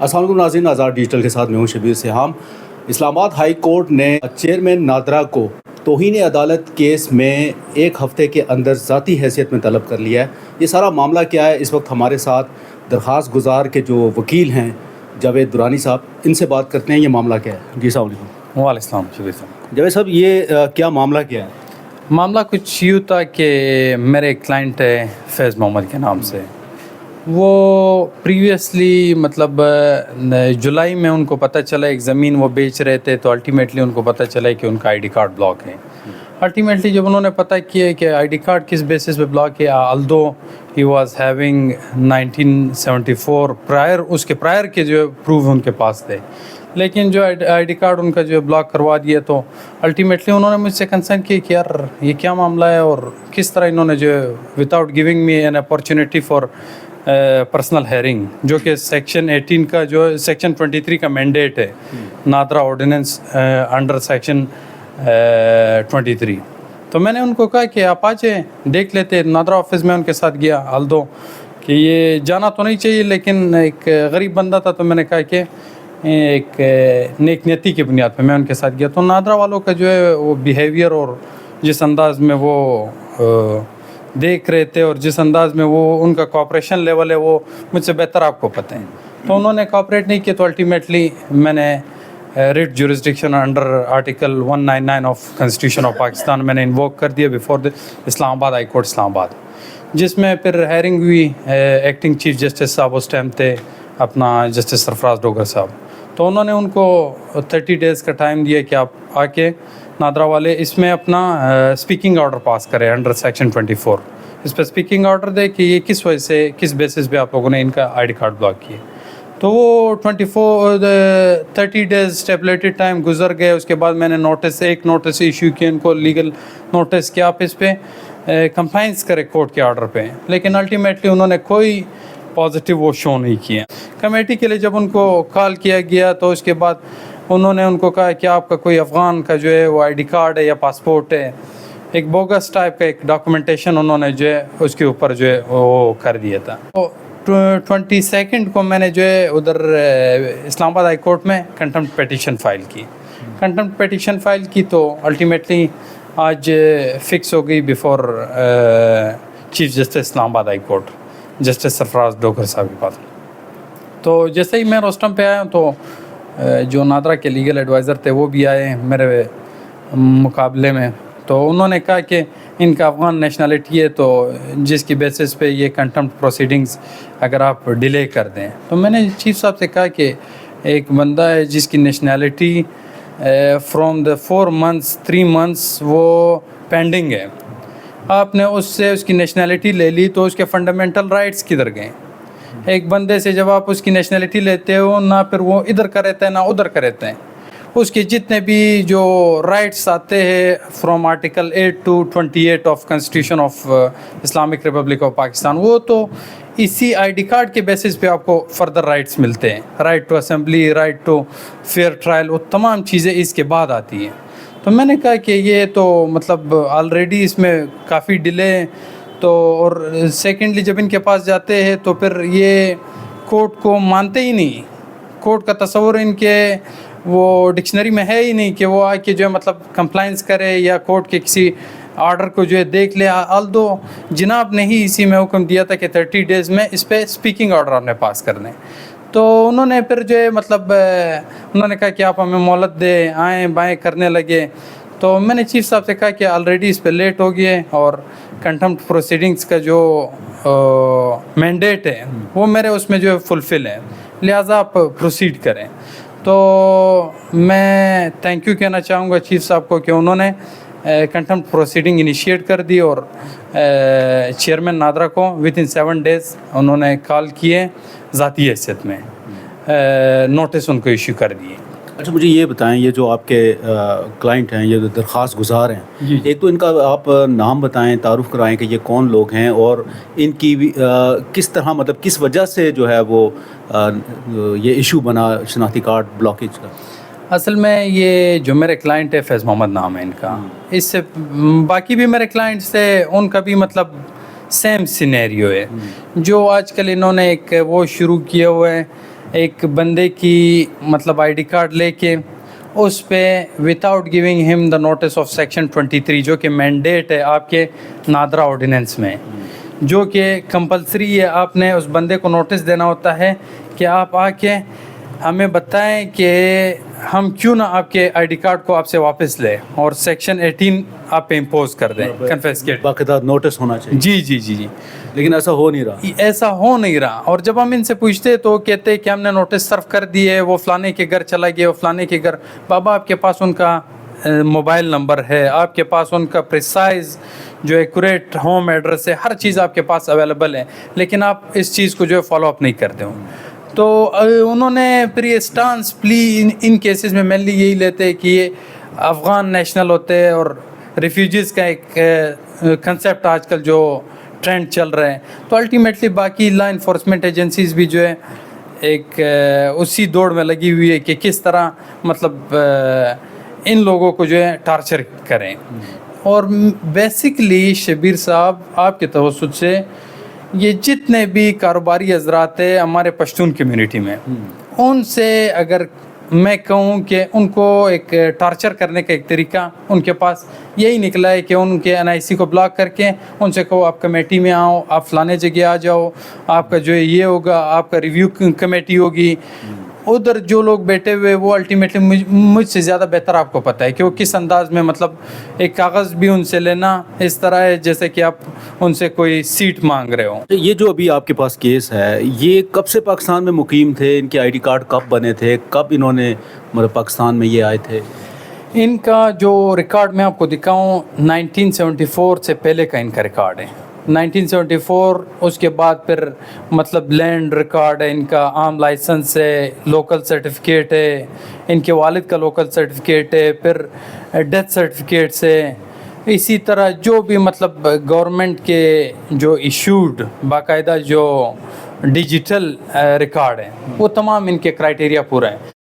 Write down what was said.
السلام علیکم ناظرین، آزاد ڈیجیٹل کے ساتھ میں ہوں شبیر سہام۔ اسلام آباد ہائی کورٹ نے چیئرمین نادرا کو توہین عدالت کیس میں 1 ہفتے کے اندر ذاتی حیثیت میں طلب کر لیا ہے۔ یہ سارا معاملہ کیا ہے، اس وقت ہمارے ساتھ درخواست گزار کے جو وکیل ہیں جاوید درانی صاحب، ان سے بات کرتے ہیں۔ یہ معاملہ کیا ہے؟ جی السلام علیکم۔ وعلیکم السلام شبیر صاحب۔ جاوید صاحب، یہ کیا معاملہ کیا ہے؟ معاملہ کچھ یوں تھا کہ میرے ایک کلائنٹ ہے فیض محمد کے نام سے، وہ پریویسلی مطلب جولائی میں ان کو پتہ چلا ایک زمین وہ بیچ رہے تھے، تو الٹیمیٹلی ان کو پتہ چلا کہ ان کا آئی ڈی کارڈ بلاک ہے۔ الٹیمیٹلی جب انہوں نے پتہ کیا کہ آئی ڈی کارڈ کس بیسس پہ بلاک ہے، الدو ہی واز ہیونگ 1974 اس کے پرائر کے جو پروف ان کے پاس تھے، لیکن جو آئی ڈی کارڈ ان کا جو بلاک کروا دیا، تو الٹیمیٹلی انہوں نے مجھ سے کنسرن کی کہ یار یہ کیا معاملہ ہے، اور کس طرح انہوں نے جو without giving me an opportunity for personal hearing, جو کہ سیکشن 18 کا جو سیکشن 23 کا مینڈیٹ ہے نادرا آرڈیننس انڈر سیکشن 23۔ تو میں نے ان کو کہا کہ آپ آ جائیں دیکھ لیتے۔ نادرا آفس میں ان کے ساتھ گیا، الدو کہ یہ جانا تو نہیں چاہیے، لیکن ایک غریب بندہ تھا، تو میں نے کہا کہ ایک نیک نیتی کی بنیاد پہ میں ان کے ساتھ گیا۔ تو نادرا والوں کا جو ہے وہ بیہیویئر اور جس انداز میں وہ دیکھ رہے تھے اور جس انداز میں وہ ان کا کوآپریشن لیول ہے، وہ مجھ سے بہتر آپ کو پتہ ہے۔ تو انہوں نے کوآپریٹ نہیں کیا، تو الٹیمیٹلی میں نے rate jurisdiction under article 199 of constitution of Pakistan میں نے انووک کر دیا بفور اسلام آباد ہائی کورٹ اسلام آباد، جس میں پھر ہیئرنگ ہوئی۔ ایکٹنگ چیف جسٹس صاحب اس ٹائم تھے اپنا جسٹس سرفراز ڈوگر صاحب، تو انہوں نے ان کو 30 ڈیز کا ٹائم دیا کہ آپ آ کے نادرا والے اس میں اپنا اسپیکنگ آرڈر پاس کریں انڈر سیکشن 24۔ اس پہ اسپیکنگ آرڈر دے کہ یہ کس وجہ سے کس بیسس پہ آپ لوگوں نے ان کا آئی ڈی کارڈ بلاک کیے۔ تو وہ 30 ڈیز اسٹیپولیٹڈ ٹائم گزر گئے۔ اس کے بعد میں نے ایک نوٹس ایشو کیا ان کو، لیگل نوٹس کہ آپ اس پہ کمپلائنس کرے کورٹ کے آرڈر پہ، لیکن الٹیمیٹلی انہوں نے کوئی پازیٹیو وہ شو نہیں کیا۔ کمیٹی کے لیے جب ان کو کال کیا گیا، تو اس کے بعد انہوں نے ان کو کہا کہ آپ کا کوئی افغان کا جو ہے وہ آئی ڈی کارڈ ہے یا پاسپورٹ ہے، ایک بوگس ٹائپ کا ایک ڈاکومنٹیشن انہوں نے جو ہے اس کے اوپر جو ہے وہ کر دیا تھا۔ 22 کو میں نے جو ہے ادھر اسلام آباد ہائی کورٹ میں کنٹمپٹ پیٹیشن فائل کی، تو الٹیمیٹلی آج فکس ہو گئی بفور چیف جسٹس اسلام آباد ہائی کورٹ جسٹس سرفراز ڈوگر صاحب کے پاس۔ تو جیسے ہی میں روسٹم پہ آیا ہوں، تو جو نادرا کے لیگل ایڈوائزر تھے وہ بھی آئے میرے مقابلے میں، تو انہوں نے کہا کہ ان کا افغان نیشنلٹی ہے، تو جس کی بیسس پہ یہ کنٹمپٹ پروسیڈنگز اگر آپ ڈیلے کر دیں۔ تو میں نے چیف صاحب سے کہا کہ ایک بندہ ہے جس کی nationality from the 4 months 3 months وہ پینڈنگ ہے، آپ نے اس سے اس کی نیشنلٹی لے لی، تو اس کے فنڈامنٹل رائٹس کدھر گئے؟ ایک بندے سے جب آپ اس کی نیشنلٹی لیتے ہو، نہ پھر وہ ادھر کا رہتا ہے نہ ادھر کا رہتا ہے، اس کے جتنے بھی جو رائٹس آتے ہیں from article 8 to 28 of constitution of Islamic republic of Pakistan, وہ تو اسی آئی ڈی کارڈ کے بیسس پہ آپ کو فردر رائٹس ملتے ہیں۔ Right to assembly, right to fair trial, وہ تمام چیزیں اس کے بعد آتی ہیں۔ تو میں نے کہا کہ یہ تو مطلب آلریڈی اس میں کافی ڈیلے، تو اور سیکنڈلی جب ان کے پاس جاتے ہیں تو پھر یہ کورٹ کو مانتے ہی نہیں۔ کورٹ کا تصور ان کے وہ ڈکشنری میں ہے ہی نہیں کہ وہ آ کے جو ہے مطلب کمپلائنس کرے یا کورٹ کے کسی آرڈر کو جو ہے دیکھ لے۔ الدو جناب نے ہی اسی میں حکم دیا تھا کہ 30 ڈیز میں اس پہ اسپیکنگ آرڈر آپ نے پاس کرنے، تو انہوں نے پھر جو ہے مطلب انہوں نے کہا کہ آپ ہمیں مہلت دیں، آئیں بائیں کرنے لگے۔ تو میں نے چیف صاحب سے کہا کہ آلریڈی اس پہ لیٹ ہو گیا ہے، اور کنٹمپٹ پروسیڈنگز کا جو مینڈیٹ ہے وہ میرے اس میں جو ہے فلفل ہے، لہٰذا آپ پروسیڈ کریں۔ تو میں تھینک یو کہنا چاہوں گا چیف صاحب کو کہ انہوں نے کنٹمپٹ پروسیڈنگ انیشیٹ کر دی، اور چیئرمین نادرا کو ود ان 7 days انہوں نے کال کیے، ذاتی حیثیت میں نوٹس ان کو ایشو کر دیے۔ اچھا، مجھے یہ بتائیں، یہ جو آپ کے کلائنٹ ہیں، یہ درخواست گزار ہیں، ایک تو ان کا آپ نام بتائیں، تعارف کرائیں کہ یہ کون لوگ ہیں، اور ان کی کس طرح مطلب کس وجہ سے جو ہے وہ یہ ایشو بنا شناختی کارڈ بلاکیج کا۔ اصل میں یہ جو میرے کلائنٹ ہے فیض محمد نام ہے ان کا، اس سے باقی بھی میرے کلائنٹس تھے، ان کا بھی مطلب سیم سینیریو ہے۔ جو آج کل انہوں نے ایک وہ شروع کیے ہوئے ہیں ایک بندے کی مطلب آئی ڈی کارڈ لے کے اس پہ وداؤٹ گیونگ ہم دا نوٹس آف سیکشن 23 جو کہ مینڈیٹ ہے آپ کے نادرا آرڈیننس میں، جو کہ کمپلسری ہے، آپ نے اس بندے کو نوٹس دینا ہوتا ہے کہ آپ آ کے ہمیں بتائیں کہ ہم کیوں نہ آپ کے آئی ڈی کارڈ کو آپ سے واپس لیں اور سیکشن 18 آپ پہ امپوز کر دیں، کنفیسکیٹ۔ باقاعدہ نوٹس ہونا چاہیے، جی جی جی جی، لیکن ایسا ہو نہیں رہا۔ ایسا ہو نہیں رہا، اور جب ہم ان سے پوچھتے تو کہتے کہ ہم نے نوٹس سرو کر دیے، وہ فلانے کے گھر چلا گیا، وہ فلانے کے گھر۔ بابا آپ کے پاس ان کا موبائل نمبر ہے، آپ کے پاس ان کا پریسائز جو ایکوریٹ ہوم ایڈریس ہے، ہر چیز آپ کے پاس اویلیبل ہے، لیکن آپ اس چیز کو جو ہے فالو اپ نہیں کرتے ہو۔ تو انہوں نے پھر یہ اسٹانس پلی ان کیسز میں مینلی یہی لیتے کہ یہ افغان نیشنل ہوتے ہیں اور ریفیوجیز کا ایک کنسیپٹ آج کل جو ٹرینڈ چل رہا ہے، تو الٹیمیٹلی باقی لا انفورسمنٹ ایجنسیز بھی جو ہے ایک اسی دوڑ میں لگی ہوئی ہے کہ کس طرح مطلب ان لوگوں کو جو ہے ٹارچر کریں۔ اور بیسکلی شبیر صاحب آپ کے توسط سے یہ جتنے بھی کاروباری حضرات ہیں ہمارے پشتون کمیونٹی میں، ان سے اگر میں کہوں کہ ان کو ایک ٹارچر کرنے کا ایک طریقہ ان کے پاس یہی نکلا ہے کہ ان کے NIC کو بلاک کر کے ان سے کہو آپ کمیٹی میں آؤ، آپ فلانے جگہ آ جاؤ، آپ کا جو ہے یہ ہوگا، آپ کا ریویو کمیٹی ہوگی۔ ادھر جو لوگ بیٹھے ہوئے وہ الٹیمیٹلی مجھ سے زیادہ بہتر آپ کو پتہ ہے کہ وہ کس انداز میں مطلب ایک کاغذ بھی ان سے لینا اس طرح ہے جیسے کہ آپ ان سے کوئی سیٹ مانگ رہے ہو۔ یہ جو ابھی آپ کے پاس کیس ہے، یہ کب سے پاکستان میں مقیم تھے؟ ان کے آئی ڈی کارڈ کب بنے تھے؟ کب انہوں نے مطلب پاکستان میں یہ آئے تھے؟ ان کا جو ریکارڈ میں آپ کو دکھاؤں 1974 سے پہلے کا ان کا ریکارڈ ہے۔ 1974 اس کے بعد پھر مطلب لینڈ ریکارڈ ہے ان کا، عام لائسنس ہے، لوکل سرٹیفکیٹ ہے، ان کے والد کا لوکل سرٹیفکیٹ ہے، پھر ڈیتھ سرٹیفکیٹس ہے، اسی طرح جو بھی مطلب گورنمنٹ کے جو ایشوڈ باقاعدہ جو ڈیجیٹل ریکارڈ ہیں وہ تمام ان کے کرائٹیریا پورا ہیں۔